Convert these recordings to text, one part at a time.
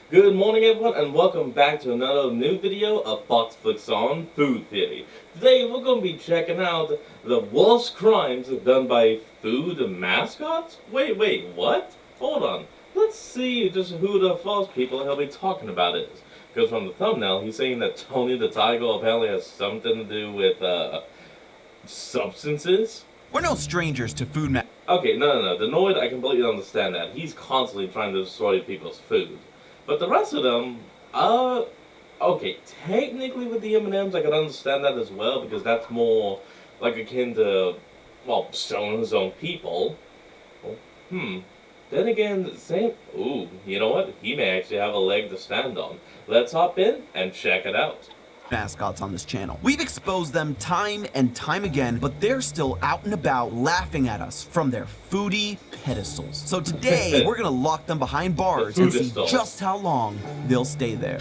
Good morning everyone and welcome back to another new video of Fox Flicks on Food Theory. Today we're going to be checking out the worst crimes done by food mascots? Wait, what? Hold on. Let's see just who the first people he'll be talking about is. Because from the thumbnail he's saying that Tony the Tiger apparently has something to do with substances. We're no strangers to food Okay, no. The Noid, I completely understand that. He's constantly trying to destroy people's food. But the rest of them, okay, technically with the M&Ms, I can understand that as well, because that's more, like, akin to, well, selling his own people. Well, Then again, same, you know what? He may actually have a leg to stand on. Let's hop in and check it out. mascots on this channel. We've exposed them time and time again, but they're still out and about laughing at us from their foodie pedestals. So today, we're gonna lock them behind bars and see just how long they'll stay there.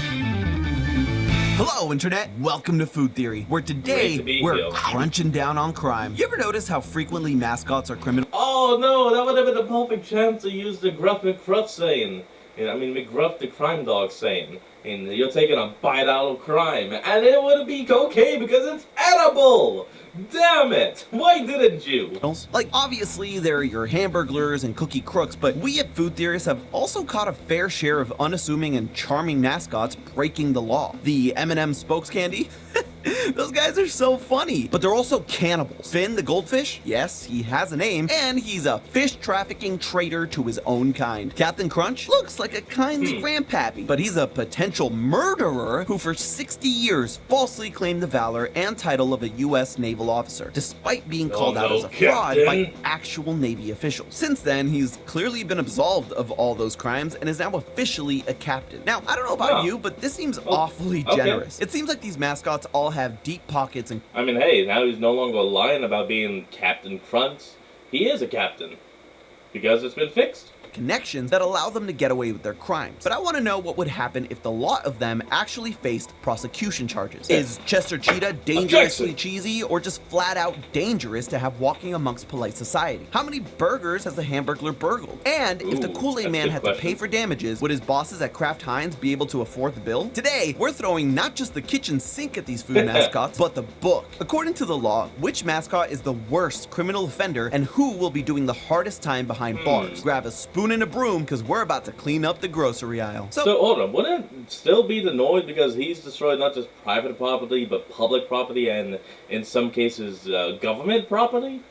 Hello, Internet! Welcome to Food Theory, where today we're crunching down on crime. You ever notice how frequently mascots are criminal? Oh no, that would have been the perfect chance to use the Gruff McGruff saying. McGruff the crime dog saying. And you're taking a bite out of crime. And it would be okay because it's edible! Damn it! Why didn't you? Like, obviously, they're your hamburglers and cookie crooks, but we at Food Theorists have also caught a fair share of unassuming and charming mascots breaking the law. The M&M spokes candy? Those guys are so funny, but they're also cannibals. Finn the goldfish, yes, he has a name, and he's a fish trafficking traitor to his own kind. Captain Crunch looks like a kindly grandpappy, but he's a potential murderer who for 60 years falsely claimed the valor and title of a U.S. naval officer, despite being called out as a fraud by actual Navy officials. Since then, he's clearly been absolved of all those crimes and is now officially a captain. Now, I don't know about you, but this seems awfully generous. It seems like these mascots all have deep pockets and hey, now he's no longer lying about being Captain Crunch. He is a captain. Because it's been fixed. connections that allow them to get away with their crimes. But I want to know what would happen if the lot of them actually faced prosecution charges. Is Chester Cheetah dangerously cheesy or just flat out dangerous to have walking amongst polite society? How many burgers has the Hamburglar burgled? And if the Kool-Aid Man had to pay for damages, would his bosses at Kraft Heinz be able to afford the bill? Today, we're throwing not just the kitchen sink at these food mascots, but the book. According to the law, which mascot is the worst criminal offender and who will be doing the hardest time behind bars? Grab a spoon and a broom, because we're about to clean up the grocery aisle. So hold on, wouldn't it still be the Noid because he's destroyed not just private property, but public property and, in some cases, government property?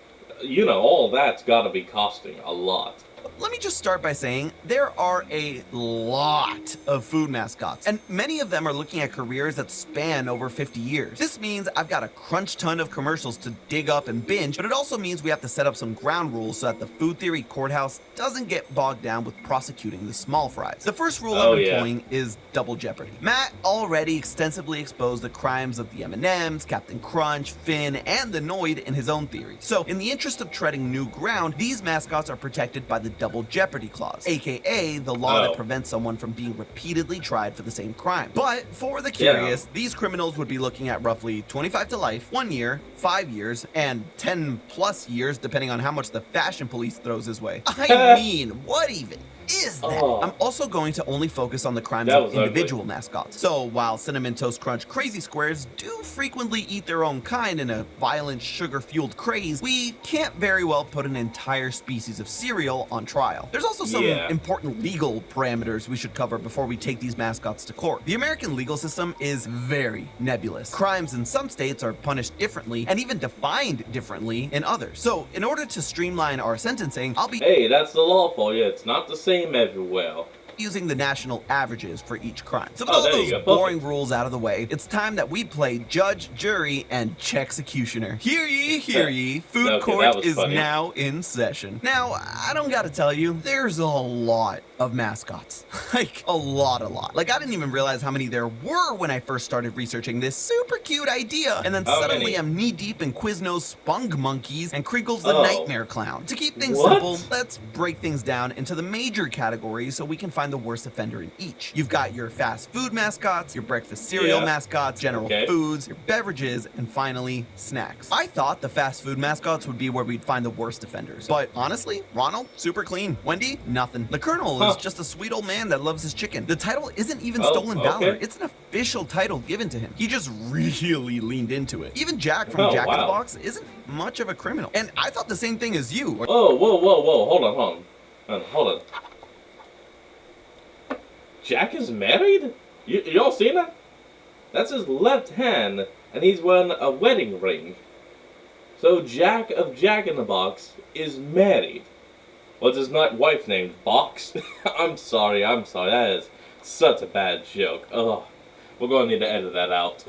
You know, all that's gotta be costing a lot. Let me just start by saying there are a lot of food mascots, and many of them are looking at careers that span over 50 years. This means I've got a crunch ton of commercials to dig up and binge, but it also means we have to set up some ground rules so that the Food Theory courthouse doesn't get bogged down with prosecuting the small fries. The first rule I'm employing is double jeopardy. Matt already extensively exposed the crimes of the M&Ms, Captain Crunch, Finn, and the Noid in his own theory. So in the interest of treading new ground, these mascots are protected by the double jeopardy clause, aka the law that prevents someone from being repeatedly tried for the same crime. But for the curious, these criminals would be looking at roughly 25 to life, 1 year, 5 years, and 10 plus years depending on how much the fashion police throws his way. I mean, what even is that? I'm also going to only focus on the crimes of individual mascots. So while Cinnamon Toast Crunch Crazy Squares do frequently eat their own kind in a violent sugar-fueled craze, we can't very well put an entire species of cereal on trial. There's also some important legal parameters we should cover before we take these mascots to court. The American legal system is very nebulous. Crimes in some states are punished differently and even defined differently in others. So in order to streamline our sentencing, I'll be— Hey, that's the law for you. It's not the same everywhere. Using the national averages for each crime. So with all those boring rules out of the way, it's time that we play judge, jury, and executioner. Hear ye, food court is now in session. Now, I don't gotta tell you, there's a lot of mascots. Like, a lot. Like, I didn't even realize how many there were when I first started researching this super cute idea. And then suddenly I'm knee-deep in Quizno's Spung Monkeys and Kriegle's the Nightmare Clown. To keep things simple, let's break things down into the major categories so we can find find the worst offender in each. You've got your fast food mascots, your breakfast cereal mascots, general foods, your beverages, and finally, snacks. I thought the fast food mascots would be where we'd find the worst offenders. But honestly, Ronald, super clean. Wendy, nothing. The Colonel is just a sweet old man that loves his chicken. The title isn't even stolen valor. It's an official title given to him. He just really leaned into it. Even Jack from Jack in the Box isn't much of a criminal. And I thought the same thing as you. Oh, whoa. Hold on. Jack is married? Y'all seen that? That's his left hand, and he's wearing a wedding ring. So Jack of Jack in the Box is married. What's his wife named? Box? I'm sorry. That is such a bad joke. Ugh. We're going to need to edit that out.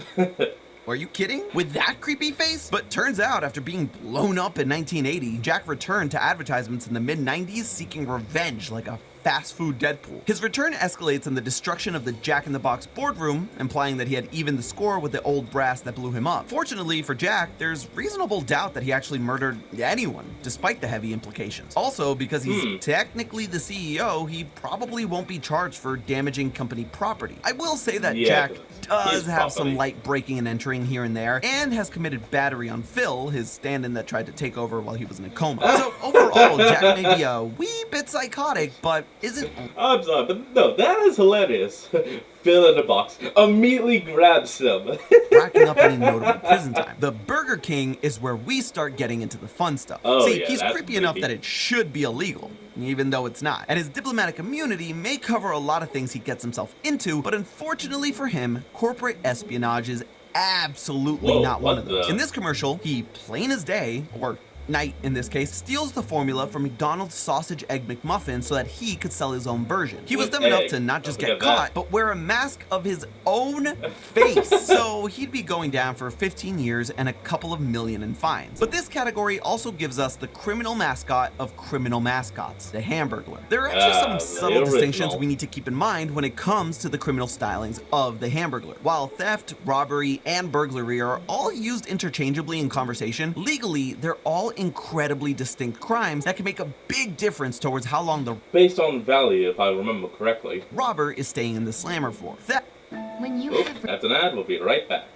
Are you kidding? With that creepy face? But turns out, after being blown up in 1980, Jack returned to advertisements in the mid-90s seeking revenge like a fast food Deadpool. His return escalates in the destruction of the Jack in the Box boardroom, implying that he had evened the score with the old brass that blew him up. Fortunately for Jack, there's reasonable doubt that he actually murdered anyone, despite the heavy implications. Also, because he's technically the CEO, he probably won't be charged for damaging company property. I will say that Jack does have some light breaking and entering here and there, and has committed battery on Phil, his stand-in that tried to take over while he was in a coma. So overall, Jack may be a wee bit psychotic, but isn't... I'm sorry, but no, that is hilarious. Phil in the Box immediately grabs him. racking up any notable prison time. The Burger King is where we start getting into the fun stuff. See, he's creepy enough that it should be illegal, even though it's not. And his diplomatic immunity may cover a lot of things he gets himself into, but unfortunately for him, corporate espionage is absolutely not one of those. In this commercial, he plain as day, or Knight in this case, steals the formula from McDonald's sausage egg McMuffin so that he could sell his own version. He was dumb enough to not just get caught, but wear a mask of his own face. So he'd be going down for 15 years and a couple of million in fines. But this category also gives us the criminal mascot of criminal mascots, the Hamburglar. There are actually some subtle distinctions we need to keep in mind when it comes to the criminal stylings of the Hamburglar. While theft, robbery, and burglary are all used interchangeably in conversation, legally they're all incredibly distinct crimes that can make a big difference towards how long the based on value, if I remember correctly, robber is staying in the slammer for. When you have that's an ad. We'll be right back.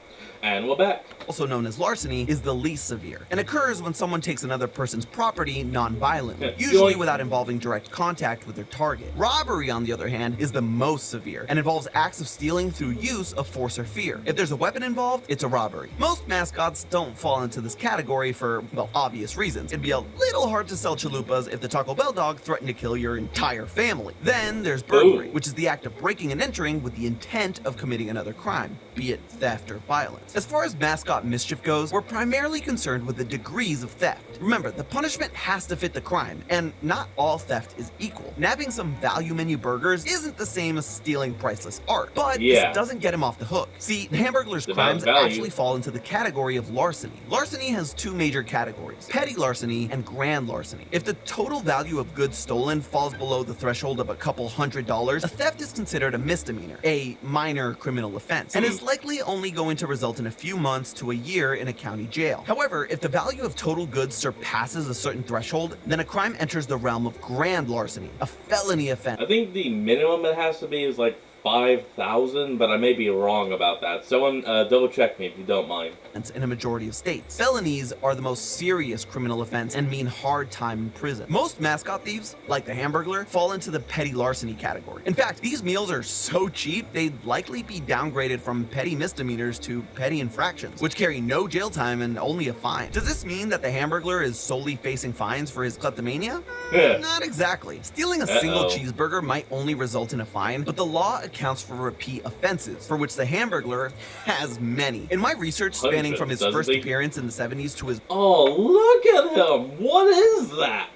And we're back. Also known as larceny, is the least severe and occurs when someone takes another person's property non-violently, usually without involving direct contact with their target. Robbery, on the other hand, is the most severe and involves acts of stealing through use of force or fear. If there's a weapon involved, it's a robbery. Most mascots don't fall into this category for, well, obvious reasons. It'd be a little hard to sell chalupas if the Taco Bell dog threatened to kill your entire family. Then there's burglary, which is the act of breaking and entering with the intent of committing another crime, be it theft or violence. As far as mascot mischief goes, we're primarily concerned with the degrees of theft. Remember, the punishment has to fit the crime, and not all theft is equal. Nabbing some value menu burgers isn't the same as stealing priceless art, but this doesn't get him off the hook. See, the Hamburglar's crimes actually fall into the category of larceny. Larceny has two major categories: petty larceny and grand larceny. If the total value of goods stolen falls below the threshold of a couple $100s, a theft is considered a misdemeanor, a minor criminal offense, and is likely only going to result in a few months to a year in a county jail. However, if the value of total goods surpasses a certain threshold, then a crime enters the realm of grand larceny, a felony offense. I think the minimum it has to be is like 5,000, but I may be wrong about that. Someone double check me if you don't mind. In a majority of states. Felonies are the most serious criminal offense and mean hard time in prison. Most mascot thieves, like the Hamburglar, fall into the petty larceny category. In fact, these meals are so cheap, they'd likely be downgraded from petty misdemeanors to petty infractions, which carry no jail time and only a fine. Does this mean that the Hamburglar is solely facing fines for his kleptomania? Not exactly. Stealing a single cheeseburger might only result in a fine, but the law accounts for repeat offenses, for which the Hamburglar has many. In my research, spanning from his first appearance in the 70s to his... Oh, look at him! What is that?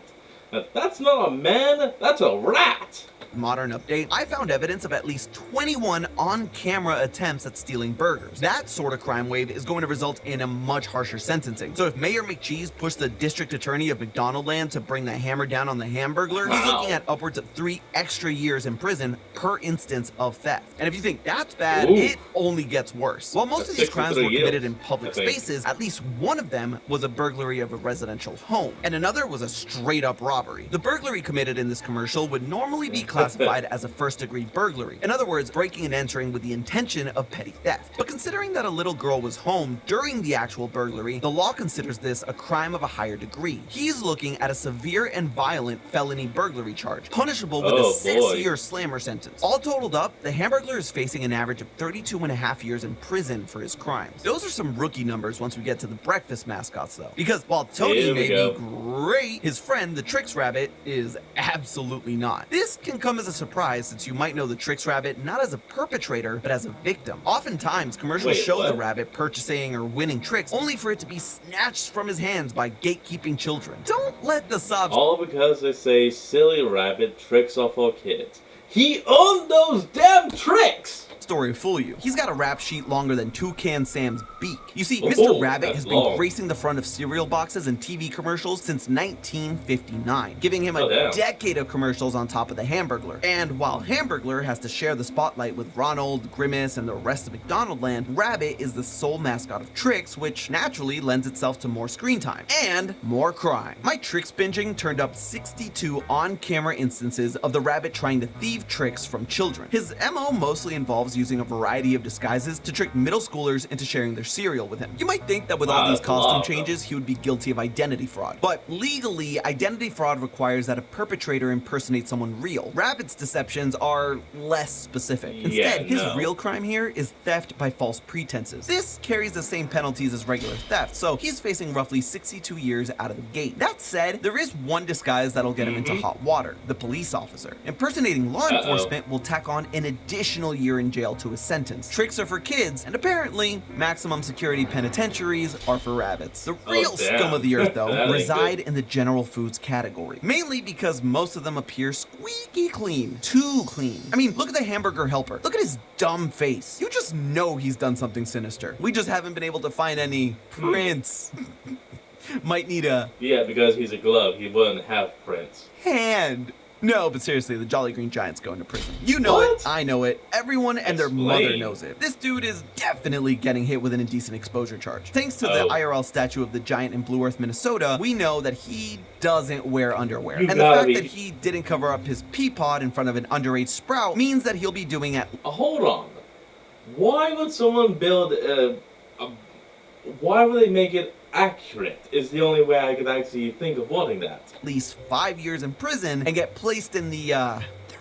That's not a man, that's a rat! modern update, I found evidence of at least 21 on-camera attempts at stealing burgers. That sort of crime wave is going to result in a much harsher sentencing. So if Mayor McCheese pushed the district attorney of McDonaldland to bring the hammer down on the Hamburglar, he's looking at upwards of 3 extra years in prison per instance of theft. And if you think that's bad, it only gets worse. While most of these crimes were committed in public spaces, at least one of them was a burglary of a residential home, and another was a straight-up robbery. The burglary committed in this commercial would normally be classified classified as a first-degree burglary. In other words, breaking and entering with the intention of petty theft. But considering that a little girl was home during the actual burglary, the law considers this a crime of a higher degree. He's looking at a severe and violent felony burglary charge, punishable with a 6-year slammer sentence. All totaled up, the Hamburglar is facing an average of 32.5 years in prison for his crimes. Those are some rookie numbers once we get to the breakfast mascots, though. Because while Tony may be great, his friend, the Trix Rabbit, is absolutely not. This can come as a surprise since you might know the Trix Rabbit not as a perpetrator, but as a victim. Oftentimes, commercials show the rabbit purchasing or winning tricks, only for it to be snatched from his hands by gatekeeping children. Don't let the sobs... All because they say silly rabbit tricks off our kids. He owned those damn tricks! Story fool you. He's got a rap sheet longer than Toucan Sam's beak. You see, Mr. Rabbit has been gracing the front of cereal boxes and TV commercials since 1959, giving him a decade of commercials on top of the Hamburglar. And while Hamburglar has to share the spotlight with Ronald, Grimace, and the rest of McDonaldland, Rabbit is the sole mascot of Trix, which naturally lends itself to more screen time and more crime. My Trix binging turned up 62 on-camera instances of the Rabbit trying to thieve tricks from children. His MO mostly involves using a variety of disguises to trick middle schoolers into sharing their cereal with him. You might think that with all these costume changes, he would be guilty of identity fraud. But legally, identity fraud requires that a perpetrator impersonate someone real. Rabbit's deceptions are less specific. Instead, his real crime here is theft by false pretenses. This carries the same penalties as regular theft, so he's facing roughly 62 years out of the gate. That said, there is one disguise that'll get him into hot water: the police officer. Impersonating law enforcement will tack on an additional year in jail to his sentence. Tricks are for kids, and apparently, maximum security penitentiaries are for rabbits. The real scum of the earth, though, reside in the general foods category, mainly because most of them appear squeaky clean. Too clean. I mean, look at the hamburger helper. Look at his dumb face. You just know he's done something sinister. We just haven't been able to find any prints. Might need a... Yeah, because he's a glove. He wouldn't have prints. Hand. No, but seriously, the Jolly Green Giant's going to prison. You know it, I know it, everyone and their mother knows it. This dude is definitely getting hit with an indecent exposure charge. Thanks to the IRL statue of the giant in Blue Earth, Minnesota, we know that he doesn't wear underwear. And the fact that he didn't cover up his pea pod in front of an underage sprout means that he'll be doing it. Hold on. Why would someone build why would they make it accurate is the only way I could actually think of wanting that. At least 5 years in prison and get placed in the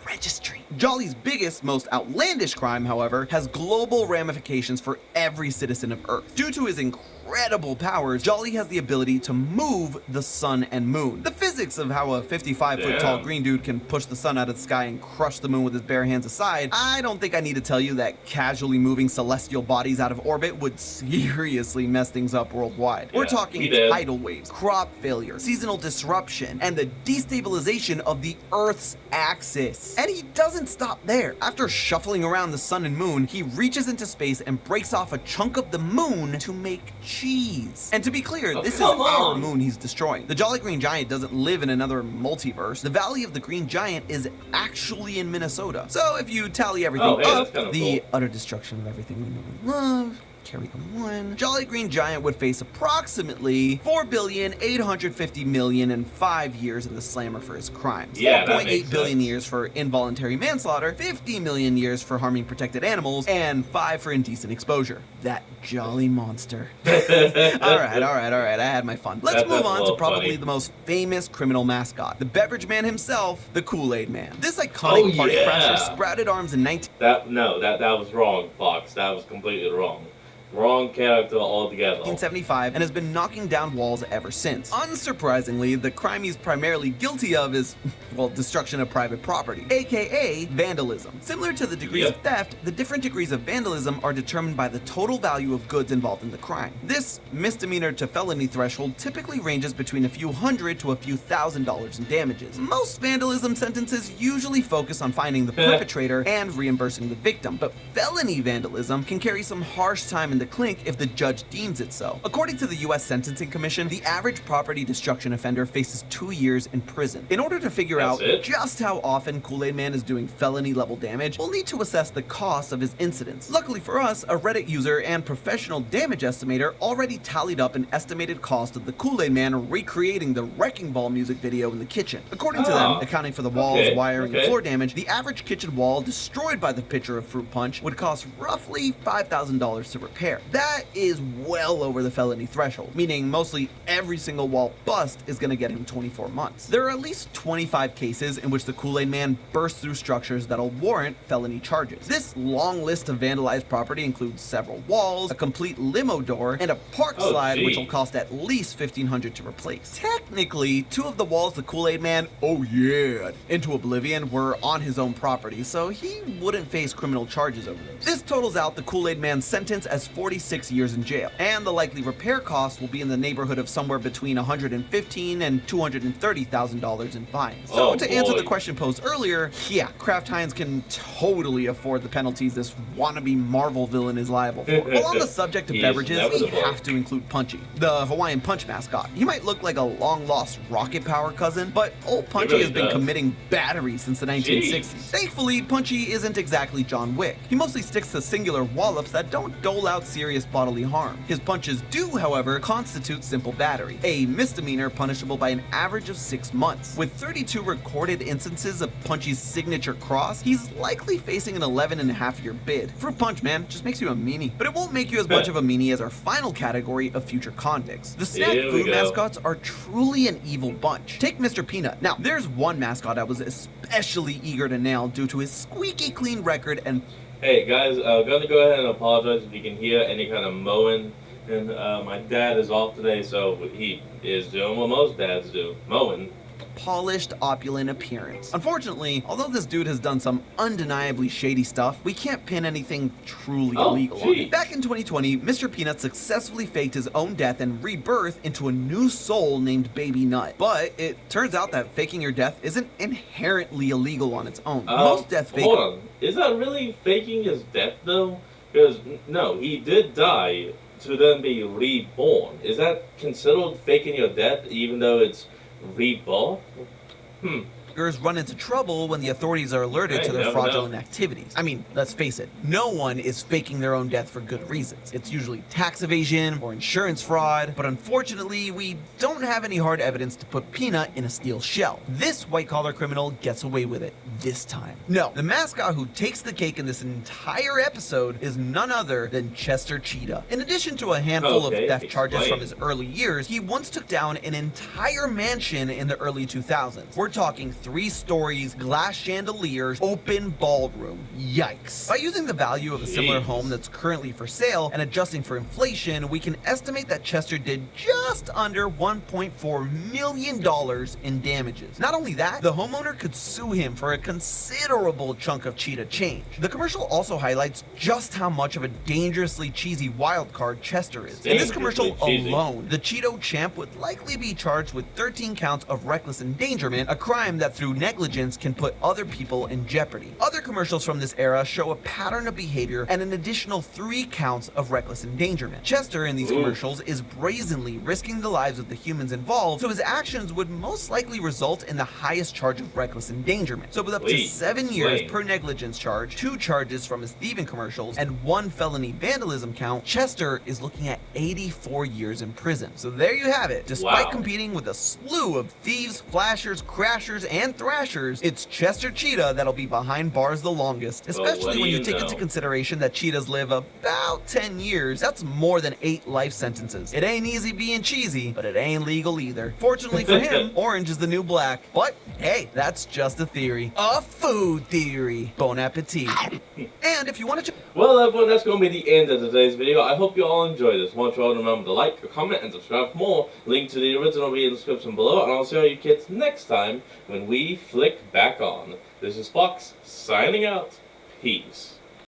registry. Jolly's biggest, most outlandish crime, however, has global ramifications for every citizen of Earth. Due to his incredible powers, Jolly has the ability to move the sun and moon. The physics of how a 55-foot tall green dude can push the sun out of the sky and crush the moon with his bare hands aside, I don't think I need to tell you that casually moving celestial bodies out of orbit would seriously mess things up worldwide. We're talking tidal waves, crop failure, seasonal disruption, and the destabilization of the Earth's axis. And he doesn't stop there. After shuffling around the sun and moon, he reaches into space and breaks off a chunk of the moon to make cheese. And to be clear, this is our moon he's destroying. The Jolly Green Giant doesn't live in another multiverse. The Valley of the Green Giant is actually in Minnesota. So if you tally everything up, the utter destruction of everything we know and love, carry the one, Jolly Green Giant would face approximately $4,850,000,000 in 5 years in the slammer for his crimes. 4.8 billion years for involuntary manslaughter, 50 million years for harming protected animals, and 5 for indecent exposure. That jolly monster. Alright, I had my fun. Let's move on to probably the most famous criminal mascot, the beverage man himself, the Kool-Aid Man. This iconic party crasher sprouted arms in 19... That was wrong, Fox. That was completely wrong. Wrong character altogether. 1975, and has been knocking down walls ever since. Unsurprisingly, the crime he's primarily guilty of is, well, destruction of private property, aka vandalism. Similar to the degrees of theft, the different degrees of vandalism are determined by the total value of goods involved in the crime. This misdemeanor to felony threshold typically ranges between a few hundred to a few $1,000s in damages. Most vandalism sentences usually focus on finding the perpetrator and reimbursing the victim, but felony vandalism can carry some harsh time in the the clink if the judge deems it so. According to the U.S. Sentencing Commission, the average property destruction offender faces 2 years in prison. In order to figure out just how often Kool-Aid Man is doing felony-level damage, we'll need to assess the cost of his incidents. Luckily for us, a Reddit user and professional damage estimator already tallied up an estimated cost of the Kool-Aid Man recreating the Wrecking Ball music video in the kitchen. According to them, accounting for the walls, wiring, and floor damage, the average kitchen wall destroyed by the pitcher of fruit punch would cost roughly $5,000 to repair. That is well over the felony threshold, meaning mostly every single wall bust is going to get him 24 months. There are at least 25 cases in which the Kool-Aid Man burst through structures that'll warrant felony charges. This long list of vandalized property includes several walls, a complete limo door, and a park slide which will cost at least $1,500 to replace. Technically, 2 of the walls the Kool-Aid Man, into oblivion were on his own property, so he wouldn't face criminal charges over them. This totals out the Kool-Aid Man's sentence as 46 years in jail, and the likely repair cost will be in the neighborhood of somewhere between $115,000 and $230,000 in fines. So to answer the question posed earlier, yeah, Kraft Heinz can totally afford the penalties this wannabe Marvel villain is liable for. While on the subject of beverages, we have to include Punchy, the Hawaiian Punch mascot. He might look like a long-lost Rocket Power cousin, but old Punchy has been committing battery since the 1960s. Thankfully, Punchy isn't exactly John Wick. He mostly sticks to singular wallops that don't dole out serious bodily harm. His punches do, however, constitute simple battery, a misdemeanor punishable by an average of 6 months. With 32 recorded instances of Punchy's signature cross, he's likely facing an 11.5-year bid. Fruit Punch, man, just makes you a meanie. But it won't make you as much of a meanie as our final category of future convicts. The snack food mascots are truly an evil bunch. Take Mr. Peanut. Now, there's one mascot I was especially eager to nail due to his squeaky clean record and... Hey guys, I'm gonna go ahead and apologize if you can hear any kind of mowing. And my dad is off today, so he is doing what most dads do, mowing. Polished, opulent appearance. Unfortunately, although this dude has done some undeniably shady stuff, we can't pin anything truly illegal on it. Back in 2020, Mr. Peanut successfully faked his own death and rebirth into a new soul named Baby Nut. But it turns out that faking your death isn't inherently illegal on its own. Most death fakers... Hold on. Is that really faking his death, though? Because, no, he did die to then be reborn. Is that considered faking your death, even though it's reborn? Run into trouble when the authorities are alerted to their fraudulent activities. I mean, let's face it, no one is faking their own death for good reasons. It's usually tax evasion or insurance fraud, but unfortunately, we don't have any hard evidence to put Peanut in a steel shell. This white-collar criminal gets away with it this time. No, the mascot who takes the cake in this entire episode is none other than Chester Cheetah. In addition to a handful of theft charges from his early years, he once took down an entire mansion in the early 2000s. We're talking 3 stories, glass chandeliers, open ballroom. Yikes. By using the value of a similar home that's currently for sale and adjusting for inflation, we can estimate that Chester did just under $1.4 million in damages. Not only that, the homeowner could sue him for a considerable chunk of Cheetah change. The commercial also highlights just how much of a dangerously cheesy wild card Chester is. In this commercial alone, the Cheeto champ would likely be charged with 13 counts of reckless endangerment, a crime that through negligence can put other people in jeopardy. Other commercials from this era show a pattern of behavior and an additional 3 counts of reckless endangerment. Chester in these commercials is brazenly risking the lives of the humans involved, so his actions would most likely result in the highest charge of reckless endangerment. So with up to 7 years per negligence charge, 2 charges from his thieving commercials, and 1 felony vandalism count, Chester is looking at 84 years in prison. So there you have it. Despite competing with a slew of thieves, flashers, crashers, and thrashers, it's Chester Cheetah that'll be behind bars the longest, especially when you take into consideration that cheetahs live about 10 years. That's more than 8 life sentences. It ain't easy being cheesy, but it ain't legal either. Fortunately for him, orange is the new black. But hey, that's just a theory. A food theory. Bon appetit. And if you want to... Well, everyone, that's going to be the end of today's video. I hope you all enjoyed this. Want you all to remember to like, comment, and subscribe for more. Link to the original will be in the description below, and I'll see all you kids next time when we flick back on. This is Fox, signing out. Peace.